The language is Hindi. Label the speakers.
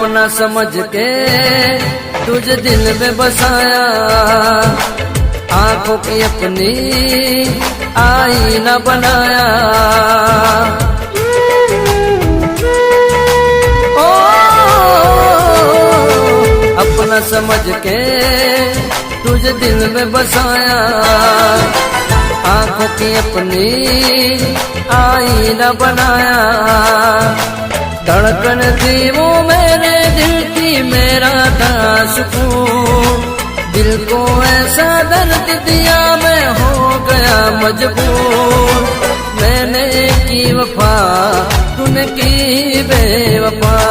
Speaker 1: अपना समझ के तुझे दिल में बसाया, आंखों की अपनी आईना बनाया। ओ अपना समझ के तुझे दिल में बसाया, आंखों की अपनी आईना बनाया। धड़कन थी वो मेरे दिल की, मेरा था सुकून। दिल को ऐसा दर्द दिया, मैं हो गया मजबूर। मैंने की वफा, तूने की बेवफा।